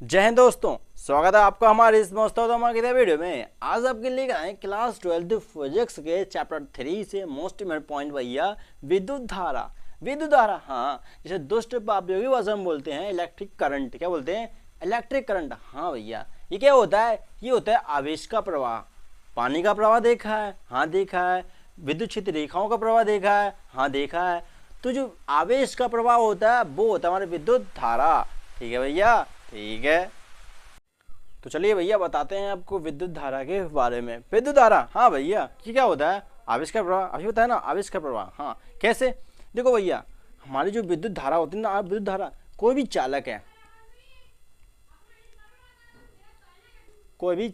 जय हिंद दोस्तों, स्वागत है आपका हमारे इस मोस्तफा की वीडियो में। आज आपके लिए आए क्लास 12 फिजिक्स के चैप्टर 3 से मोस्ट इम्पोर्टेंट पॉइंट भैया विद्युत धारा। विद्युत धारा, हाँ, जिसे दुष्ट उपयोगी भाषा में बोलते हैं इलेक्ट्रिक करंट। क्या बोलते हैं? Electric current. हाँ भैया, ये क्या होता है? ये होता है आवेश का प्रवाह। पानी का प्रवाह देखा है? हाँ देखा है। विद्युत क्षेत्र रेखाओं का प्रवाह देखा है? हाँ देखा है। तो जो आवेश का प्रवाह होता है वो होता है हमारी विद्युत धारा। ठीक है भैया, ठीक है। तो चलिए भैया बताते हैं आपको विद्युत धारा के बारे में। विद्युत धारा, हाँ भैया, ये क्या होता है? आवेश का प्रवाह। अभी बताया ना, आवेश का प्रवाह। हाँ, कैसे? देखो भैया, हमारी जो विद्युत धारा होती है ना, विद्युत धारा, कोई भी चालक है, कोई भी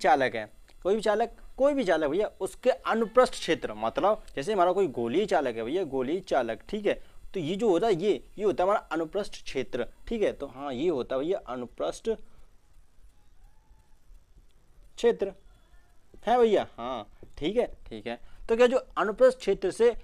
चालक भैया, उसके अनुप्रस्थ क्षेत्र, मतलब जैसे हमारा कोई गोलीय चालक है भैया, गोलीय चालक, ठीक है। तो ये जो होता है, ये होता है हमारा अनुप्रस्थ क्षेत्र। ठीक है, तो हाँ, ये होता है भैया अनुप्रस्थ क्षेत्र है भैया। हाँ, ठीक है, ठीक है। तो क्या जो अनुप्रस्थ क्षेत्र से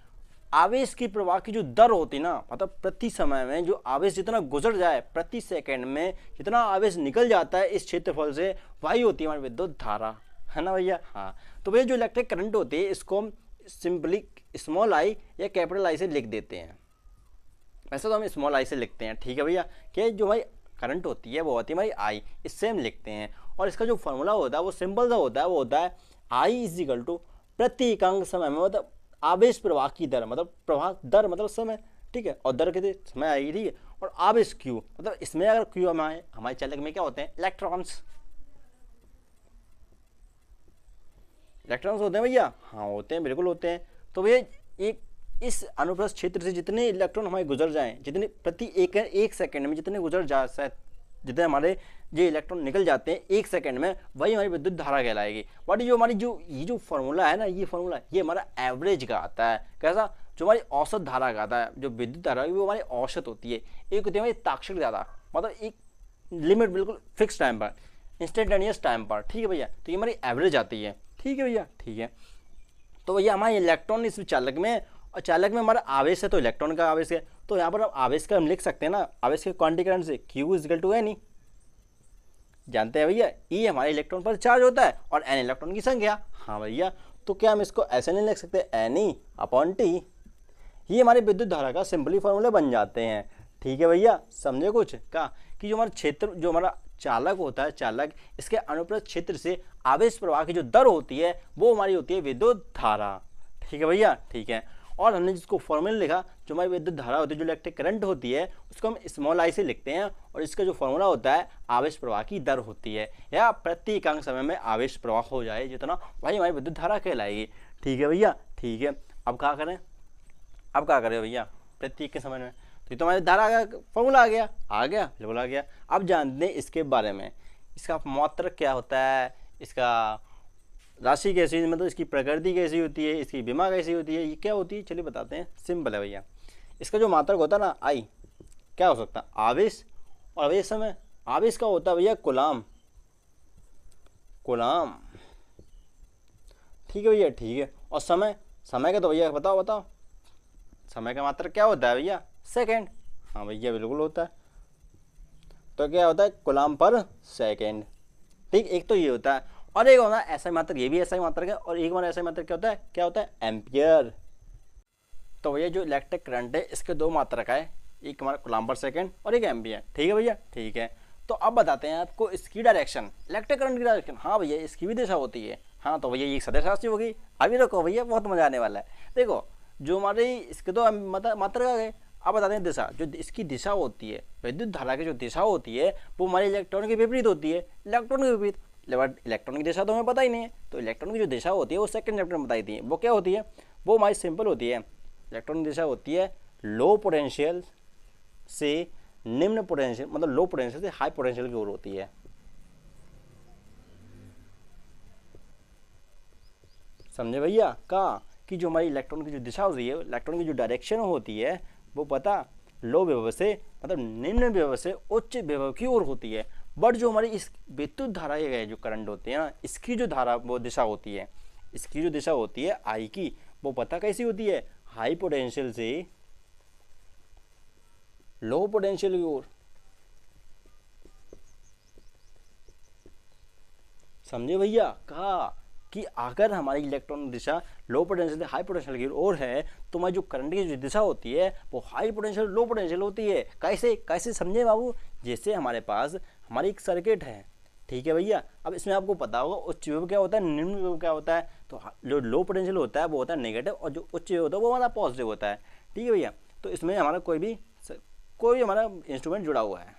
आवेश की प्रवाह की जो दर होती ना, मतलब प्रति समय में जो आवेश जितना गुजर जाए, प्रति सेकंड में जितना आवेश निकल जाता है इस क्षेत्रफल से, वही होती है हमारी विद्युत धारा, है ना भैया। हाँ, तो भैया जो इलेक्ट्रिक करंट होती है, इसको हम सिंपली स्मॉल आई या कैपिटल आई से लिख देते हैं। वैसे तो हम स्मॉल आई से लिखते हैं, ठीक है भैया, कि जो भाई करंट होती है वो होती है हमारी आई, इससे हम लिखते हैं। और इसका जो फॉर्मूला होता है वो सिंपल सा होता है, वो होता है आई इज इक्वल टू प्रति इकांक समय में, मतलब आवेश प्रवाह की दर, मतलब प्रवाह दर मतलब समय, ठीक है, और दर के समय आई, ठीक है। और आवेश क्यू, मतलब इसमें अगर क्यू हमारे चालक में क्या होते हैं? इलेक्ट्रॉन्स। इलेक्ट्रॉन्स होते हैं भैया, हाँ होते हैं, बिल्कुल होते हैं। तो भैया एक इस अनुप्रस्थ क्षेत्र से जितने इलेक्ट्रॉन हमारे गुजर जाएं, जितने प्रति एक सेकंड में जितने गुजर जा जितने हमारे जो इलेक्ट्रॉन निकल जाते हैं एक सेकंड में, वही हमारी विद्युत धारा कहलाएगी। बट जो हमारी ये जो फॉर्मूला है ना, ये फॉर्मूला ये हमारा एवरेज का आता है। कैसा? जो हमारी औसत धारा का आता है, जो विद्युत धारा वो हमारी औसत होती है। एक होती है हमारी ताक्षणिक धारा, मतलब एक लिमिट, बिल्कुल फिक्स टाइम पर, इंस्टेंटेनियस टाइम पर, ठीक है भैया। तो ये हमारी एवरेज आती है, ठीक है भैया, ठीक है। तो भैया हमारे इलेक्ट्रॉन इस चालक में, और चालक में हमारा आवेश है, तो इलेक्ट्रॉन का आवेश है। तो यहाँ पर हम आवेश का हम लिख सकते हैं ना, आवेश के क्वांटीकरण से Q is equal to n e. जानते हैं भैया, ई हमारे इलेक्ट्रॉन पर चार्ज होता है और एन इलेक्ट्रॉन की संख्या। हाँ भैया, तो क्या हम इसको ऐसे नहीं लिख सकते? N e upon t. ये हमारे विद्युत धारा का सिंपली फॉर्मूला बन जाते हैं, ठीक है भैया। समझे कुछ का? कि जो हमारा क्षेत्र, जो हमारा चालक होता है, चालक, इसके अनुप्रस्थ क्षेत्र से आवेश प्रवाह की जो दर होती है वो हमारी होती है विद्युत धारा, ठीक है भैया, ठीक है। और हमने जिसको फॉर्मूला लिखा, जो हमारी विद्युत धारा होती है, जो इलेक्ट्रिक करंट होती है, उसको हम स्मॉल आई से लिखते हैं। और इसका जो फॉर्मूला होता है आवेश प्रवाह की दर होती है, या प्रति इकांक समय में आवेश प्रवाह हो जाए जितना, वही हमारी विद्युत धारा कहलाएगी, ठीक है भैया, ठीक है। अब क्या करें? अब क्या करें भैया प्रत्येक के समय में? तो ये तो हमारी धारा का फॉर्मूला आ गया, बिल्कुल आ गया। अब जानते हैं इसके बारे में, इसका मात्रक क्या होता है, इसका राशि कैसी, मतलब इसकी प्रकृति कैसी होती है, इसकी विमा कैसी होती है, ये क्या होती है, चलिए बताते हैं। सिंपल है भैया, इसका जो मात्रक होता है ना आई, क्या हो सकता है? आवेश। और आवेश समय, आवेश का होता है भैया कूलाम, कूलाम, ठीक है भैया, ठीक है। और समय, समय का तो भैया बताओ बताओ, समय का मात्रक क्या होता है भैया? सेकेंड। हाँ भैया, बिल्कुल होता है। तो क्या होता है? कूलाम पर सेकेंड, ठीक। एक तो ये होता है, और एक होता है ऐसा मात्रक, ये भी ऐसा ही मात्रक है। और एक हमारा ऐसा मात्रक क्या होता है? एम्पियर। तो भैया जो इलेक्ट्रिक करंट है, इसके दो मात्रक है, एक हमारा कूलाम पर सेकेंड और एक एम्पियर, ठीक है भैया, ठीक है। तो अब बताते हैं आपको इसकी डायरेक्शन, इलेक्ट्रिक करंट की डायरेक्शन। हाँ भैया, इसकी भी दिशा होती है। हाँ, तो भैया ये सदैश राशि होगी। अभी रखो भैया, बहुत मजा आने वाला है। देखो, जो हमारी इसके दो मात्रक आ गए। अब बताते हैं दिशा, जो इसकी दिशा होती है, विद्युत धारा की जो दिशा होती है, वो हमारे इलेक्ट्रॉन के विपरीत होती है, इलेक्ट्रॉन के विपरीत। इलेक्ट्रॉन की दिशा तो हमें पता ही नहीं है, तो इलेक्ट्रॉन की जो दिशा होती है वो सेकंड चैप्टर में बताई थी। वो क्या होती है? वो हमारी सिंपल होती है। इलेक्ट्रॉन की दिशा होती है लो पोटेंशियल से निम्न पोटेंशियल, मतलब लो पोटेंशियल से हाई पोटेंशियल की ओर होती है। समझे भैया का? कि जो हमारी इलेक्ट्रॉन की जो दिशा होती है, इलेक्ट्रॉन की जो डायरेक्शन होती है, वो पता लो विभव से, मतलब निम्न विभव से उच्च विभव की ओर होती है। बट जो हमारी इस विद्युत धारा है, जो करंट होती है ना, इसकी जो धारा वो दिशा होती है, इसकी जो दिशा होती है आई की, वो पता कैसी होती है? हाई पोटेंशियल से लो पोटेंशियल की ओर। समझे भैया, कहा कि अगर हमारी इलेक्ट्रॉन दिशा लो पोटेंशियल से हाई पोटेंशियल की ओर है तो हमारी जो करंट की जो दिशा होती है वो हाई पोटेंशियल लो पोटेंशियल होती है। कैसे कैसे समझे बाबू, जैसे हमारे पास हमारी एक सर्किट है, ठीक है भैया। अब इसमें आपको पता होगा उच्च विभव क्या होता है, निम्न विभव क्या होता है। तो जो लो पोटेंशियल होता है वो होता है नेगेटिव, और जो उच्च विभव होता है वो हमारा पॉजिटिव होता है, ठीक है भैया। तो इसमें हमारा कोई भी हमारा इंस्ट्रूमेंट जुड़ा हुआ है,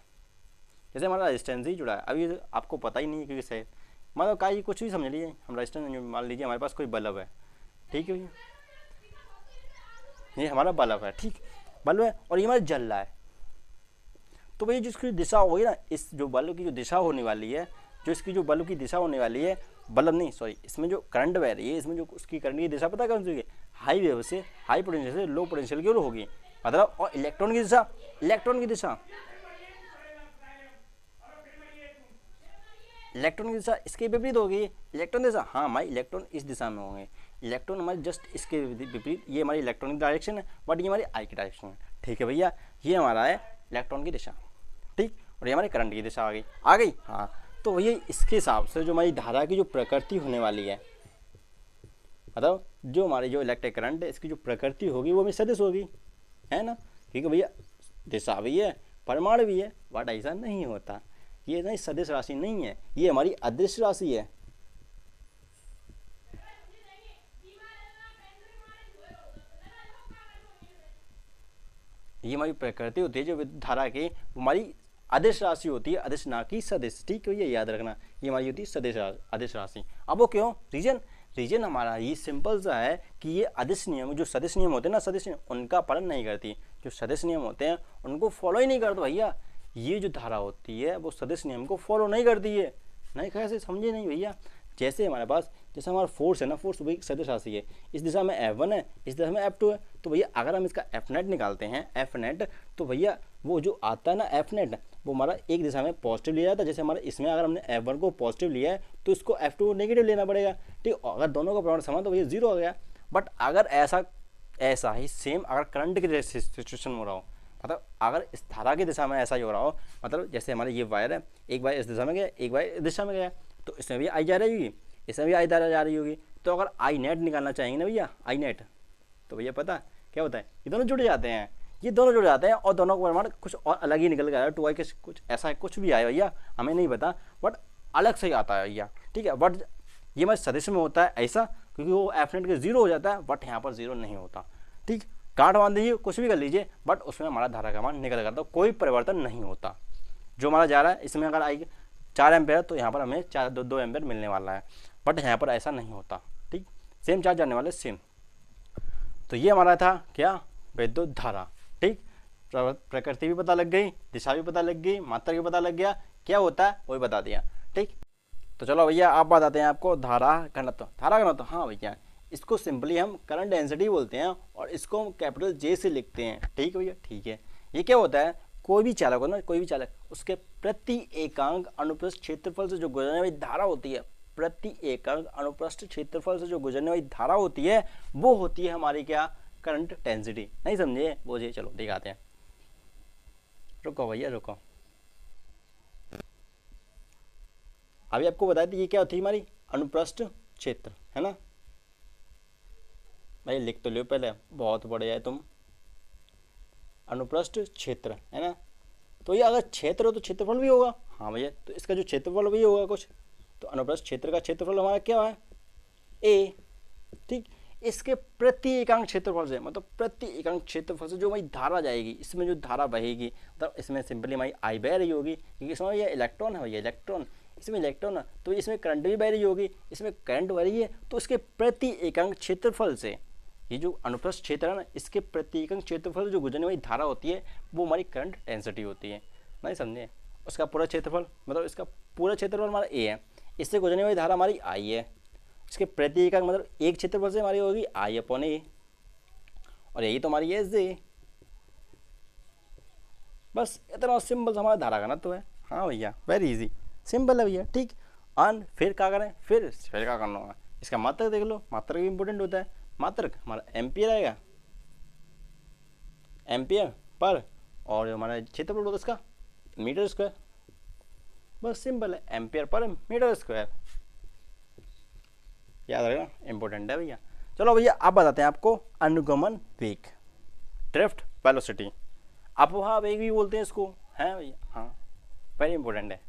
जैसे हमारा रेजिस्टेंस ही जुड़ा है। अभी आपको पता ही नहीं है क्योंकि से मतलब का कुछ भी समझ लीजिए, हम रेजिस्टेंस मान लीजिए हमारे पास कोई बल्ब है, ठीक है भैया, ये हमारा बल्ब है, ठीक बल्ब है और ये हमारा जल रहा है। तो भैया जिसकी दिशा होगी ना, इस जो बल्ब की जो दिशा होने वाली है, जो इसकी जो बल्ब की दिशा होने वाली है, बल्ब नहीं सॉरी, इसमें जो करंट बह रही है, इसमें जो उसकी करंट की दिशा पता कौन सी होगी, हाई वेव से हाई पोटेंशियल से लो पोटेंशियल की ओर होगी, मतलब। और इलेक्ट्रॉन की दिशा, इलेक्ट्रॉन की दिशा इसके विपरीत होगी। इलेक्ट्रॉन दिशा, हाँ हमारे इलेक्ट्रॉन इस दिशा में होंगे, इलेक्ट्रॉन हमारे जस्ट इसके विपरीत, ये हमारी इलेक्ट्रॉन की डायरेक्शन है, बट ये हमारी आई की डायरेक्शन है, ठीक है भैया। ये हमारा है इलेक्ट्रॉन की दिशा, ठीक, और ये हमारे करंट की दिशा आ गई हाँ। तो भैया इसके हिसाब से जो हमारी धारा की जो प्रकृति होने वाली है, मतलब जो हमारी जो इलेक्ट्रिक करंट है इसकी जो प्रकृति होगी वो हमें सदिश होगी, है ना। ठीक है भैया, दिशा भी है परिमाण भी है, बट ऐसा नहीं होता, ये नहीं सदिश राशि नहीं है, ये हमारी अदृश्य राशि है। ये हमारी प्रकृति होती है जो विद्युत धारा की, हमारी अदृश्य राशि होती है, अदृश्य ना कि सदिश, ठीक है ये याद रखना, ये हमारी होती है सदिश अदृश्य राशि। अब वो क्यों, रीजन हमारा ये सिंपल सा है कि ये अदृश्य नियम, जो सदिश नियम होते हैं ना, सदिश नियम उनका पालन नहीं करती, जो सदिश नियम होते हैं उनको फॉलो ही नहीं करते भैया। ये जो धारा होती है वो सदिश नियम को फॉलो नहीं करती है, नहीं कैसे समझे नहीं भैया। जैसे हमारे पास, जैसे हमारा फोर्स है ना, फोर्स वही सदिश राशि है, इस दिशा में F1 है, इस दिशा में F2 है, तो भैया अगर हम इसका F नेट निकालते हैं, F नेट, तो भैया वो जो आता है ना F नेट, वो हमारा एक दिशा में पॉजिटिव लिया जाता है। जैसे हमारे इसमें अगर हमने F1 को पॉजिटिव लिया है तो इसको F2 को नेगेटिव लेना पड़ेगा, ठीक। अगर दोनों का परिमाण समान तो भैया 0 हो गया। बट अगर ऐसा ही सेम अगर करंट की सिचुएशन हो रहा हो, मतलब अगर इस धारा की दिशा में ऐसा ही हो रहा हो, मतलब जैसे हमारे ये वायर है, एक वायर इस दिशा में गया, एक वायर इस दिशा में गया, तो इसमें भी आई जा रही होगी, इसमें भी आई धारा जा रही होगी। तो अगर आई नेट निकालना चाहेंगे ना भैया, आई नेट, तो भैया पता क्या होता है, ये दोनों जुड़ जाते हैं, ये दोनों जुड़ जाते हैं और दोनों का परिमाण कुछ और अलग ही निकल गया, 2i के कुछ ऐसा है, कुछ भी आया भैया हमें नहीं पता, बट अलग से ही आता है भैया, ठीक है। बट ये हमारे सदिश में होता है ऐसा, क्योंकि वो एफ नेट के 0 हो जाता है, बट यहाँ पर 0 नहीं होता, ठीक। गांठ बांध दीजिए, कुछ भी कर लीजिए, बट उसमें हमारा धारा का मान निकल करता, कोई परिवर्तन नहीं होता। जो हमारा जा रहा है इसमें अगर आई 4 एम्पेयर तो यहाँ पर हमें 2 एम्पेयर मिलने वाला है, बट यहाँ पर ऐसा नहीं होता, ठीक। सेम चार्ज जाने वाले सेम। तो ये हमारा था क्या, विद्युत धारा, ठीक। प्रकृति भी पता लग गई, दिशा भी पता लग गई, मात्रा भी पता लग गया, क्या होता है वही बता दिया, ठीक। तो चलो भैया आप बताते हैं आपको धारा घनत्व। धारा घनत्व, हाँ भैया इसको सिंपली हम करंट डेंसिटी बोलते हैं और इसको हम कैपिटल J से लिखते हैं, ठीक है भैया, ठीक है। ये क्या होता है, कोई भी चालक हो ना, कोई भी चालक, उसके प्रति एकांक अनुप्रस्थ क्षेत्रफल से जो गुजरने वाली धारा होती है, प्रति एकांक अनुप्रस्थ क्षेत्रफल से जो गुजरने वाली धारा होती है वो होती है हमारी क्या, करंट डेंसिटी। नहीं समझे, बोझे चलो दिखाते हैं, रुको भैया रुको। अभी आपको बता दी ये क्या होती है हमारी अनुप्रस्थ क्षेत्र, है ना भाई, लिख तो लो पहले, बहुत बढ़िया है तुम। अनुप्रस्थ क्षेत्र है ना, तो ये अगर क्षेत्र हो तो क्षेत्रफल भी होगा, हाँ भैया, तो इसका जो क्षेत्रफल भी होगा कुछ, तो अनुप्रस्थ क्षेत्र का क्षेत्रफल हमारा क्या है, A, ठीक। इसके प्रति एकांक क्षेत्रफल से, मतलब प्रति एकांक क्षेत्रफल से जो हमारी धारा जाएगी, इसमें जो धारा बहेगी, मतलब इसमें सिंपली हमारी आई बह रही होगी, क्योंकि इसमें ये इलेक्ट्रॉन है भैया, इलेक्ट्रॉन, इसमें इलेक्ट्रॉन है, तो इसमें करंट भी बह रही होगी, इसमें करंट बह रही है, तो इसके प्रति एकांक क्षेत्रफल से, ये जो अनुप्रस्थ क्षेत्र है ना, इसके प्रति एकांक क्षेत्रफल जो गुजरने वाली धारा होती है वो हमारी करंट डेंसिटी होती है, नहीं समझे। उसका पूरा क्षेत्रफल, मतलब इसका पूरा क्षेत्रफल हमारा A है, इससे गुजरने वाली धारा हमारी I है, इसके प्रति एकांक मतलब एक क्षेत्रफल से हमारी होगी I/A, और यही तो हमारी है J। बस इतना सिंपल सा हमारा धारा घनत्व है, हाँ भैया वेरी इजी, सिंपल है भैया, ठीक। अन फिर क्या करें, फिर क्या करना होगा, इसका मात्रक देख लो, मात्रक भी इंपॉर्टेंट होता है। मात्रक हमारा एम्पियर आएगा, एम्पियर पर, और हमारा क्षेत्रफल होता है इसका मीटर स्क्वायर, बस सिंपल है, एम्पियर पर मीटर स्क्वायर, याद रखना, इंपॉर्टेंट है भैया। चलो भैया आप बताते हैं आपको अनुगमन वेग, ड्रिफ्ट वेलोसिटी, अपवाह वेग भी बोलते हैं इसको, है भैया, हाँ वेरी इंपॉर्टेंट है।